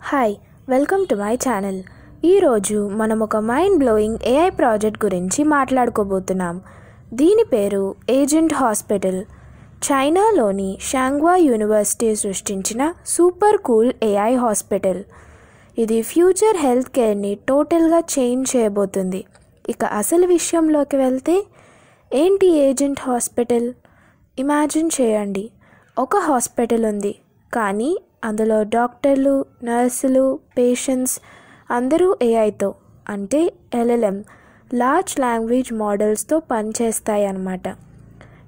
Hi welcome to my channel. ఈరోజు మనం ఒక మైండ్ బ్లోయింగ్ ఏఐ ప్రాజెక్ట్ గురించి మాట్లాడుకోబోతున్నాం. దీని పేరు ఏజెంట్ హాస్పిటల్. చైనాలోని షాంగ్వా యూనివర్సిటీ సృష్టించిన సూపర్ కూల్ ఏఐ హాస్పిటల్. ఇది ఫ్యూచర్ హెల్త్ కేర్ని టోటల్గా చేంజ్ చేయబోతుంది. ఇక అసలు విషయంలోకి వెళ్తే ఏంటి ఏజెంట్ హాస్పిటల్? ఇమాజిన్ చేయండి, ఒక హాస్పిటల్ ఉంది, కానీ అందులో డాక్టర్లు, నర్సులు, పేషెంట్స్ అందరూ ఏఐతో అంటే LLM లార్జ్ లాంగ్వేజ్ మోడల్స్తో పనిచేస్తాయి అన్నమాట.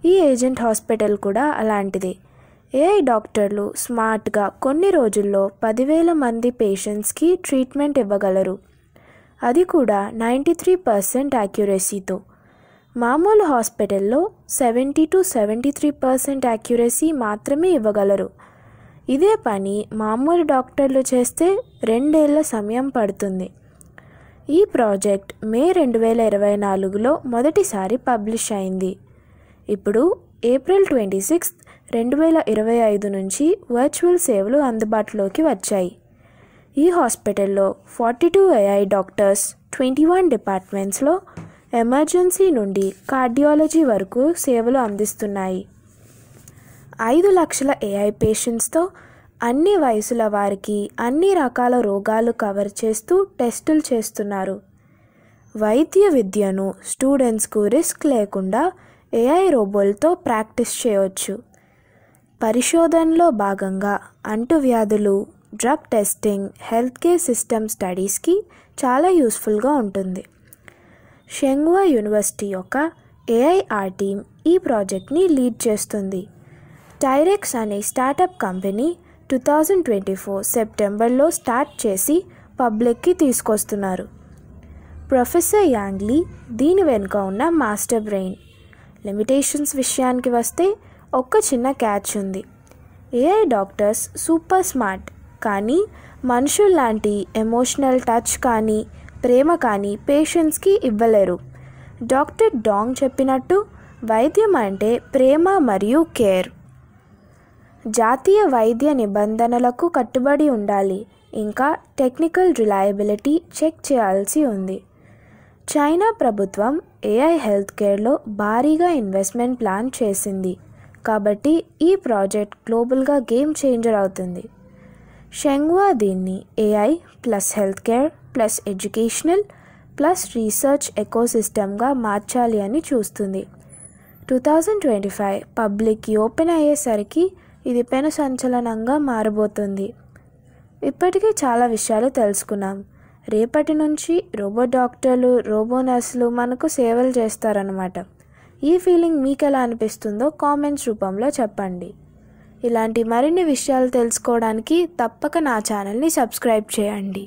ఈ ఏజెంట్ హాస్పిటల్ కూడా అలాంటిదే. ఏఐ డాక్టర్లు స్మార్ట్గా కొన్ని రోజుల్లో 10,000 మంది పేషెంట్స్కి ట్రీట్మెంట్ ఇవ్వగలరు. అది కూడా 93% యాక్యురసీతో. మామూలు హాస్పిటల్లో 70 to 73% యాక్యురసీ మాత్రమే ఇవ్వగలరు. ఇదే పని మామూలు డాక్టర్లు చేస్తే 2 ఏళ్ల సమయం పడుతుంది. ఈ ప్రాజెక్ట్ మే 2024లో మొదటిసారి పబ్లిష్ అయింది. ఇప్పుడు ఏప్రిల్ 26, 2025 నుంచి వర్చువల్ సేవలు అందుబాటులోకి వచ్చాయి. ఈ హాస్పిటల్లో 42 AI డాక్టర్స్ 21 డిపార్ట్మెంట్స్లో ఎమర్జెన్సీ నుండి కార్డియాలజీ వరకు సేవలు అందిస్తున్నాయి. 5 లక్షల AI పేషెంట్స్తో అన్ని వయసుల వారికి అన్ని రకాల రోగాలు కవర్ చేస్తూ టెస్టులు చేస్తున్నారు. వైద్య విద్యను స్టూడెంట్స్కు రిస్క్ లేకుండా AI రోబోలతో ప్రాక్టీస్ చేయవచ్చు. పరిశోధనలో భాగంగా అంటువ్యాధులు, drug testing, health care system స్టడీస్కి చాలా యూస్ఫుల్గా ఉంటుంది. షాంగ్వా యూనివర్సిటీ యొక్క AIR టీమ్ ఈ ప్రాజెక్ట్ని లీడ్ చేస్తుంది. టైరెక్స్ అనే స్టార్టప్ కంపెనీ 2024 సెప్టెంబర్లో స్టార్ట్ చేసి పబ్లిక్కి తీసుకొస్తున్నారు. ప్రొఫెసర్ యాంగ్ లీ దీని వెనుక ఉన్న మాస్టర్ బ్రెయిన్. లిమిటేషన్స్ విషయానికి వస్తే ఒక్క చిన్న క్యాచ్ ఉంది. ఏఐ డాక్టర్స్ సూపర్ స్మార్ట్, కానీ మనుషుల్లాంటి ఎమోషనల్ టచ్ కానీ ప్రేమ కానీ పేషెంట్స్కి ఇవ్వలేరు. డాక్టర్ డాంగ్ చెప్పినట్టు వైద్యం అంటే ప్రేమ మరియు కేర్. జాతీయ వైద్య నిబంధనలకు కట్టుబడి ఉండాలి, ఇంకా టెక్నికల్ రిలయబిలిటీ చెక్ చేయాల్సి ఉంది. చైనా ప్రభుత్వం ఏఐ హెల్త్ కేర్లో భారీగా ఇన్వెస్ట్మెంట్ ప్లాన్ చేసింది, కాబట్టి ఈ ప్రాజెక్ట్ గ్లోబల్గా గేమ్ చేంజర్ అవుతుంది. షాంగ్వా దీన్ని AI plus health care plus educational plus research ఎకోసిస్టమ్గా మార్చాలి అని చూస్తుంది. 2025 పబ్లిక్కి ఓపెన్ అయ్యేసరికి ఇది పెను సంచలనంగా మారబోతుంది. ఇప్పటికే చాలా విషయాలు తెలుసుకున్నాం. రేపటి నుంచి రోబో డాక్టర్లు, రోబో నర్సులు మనకు సేవలు చేస్తారన్నమాట. ఈ ఫీలింగ్ మీకు ఎలా అనిపిస్తుందో కామెంట్స్ రూపంలో చెప్పండి. ఇలాంటి మరిన్ని విషయాలు తెలుసుకోవడానికి తప్పక నా ఛానల్ని సబ్స్క్రైబ్ చేయండి.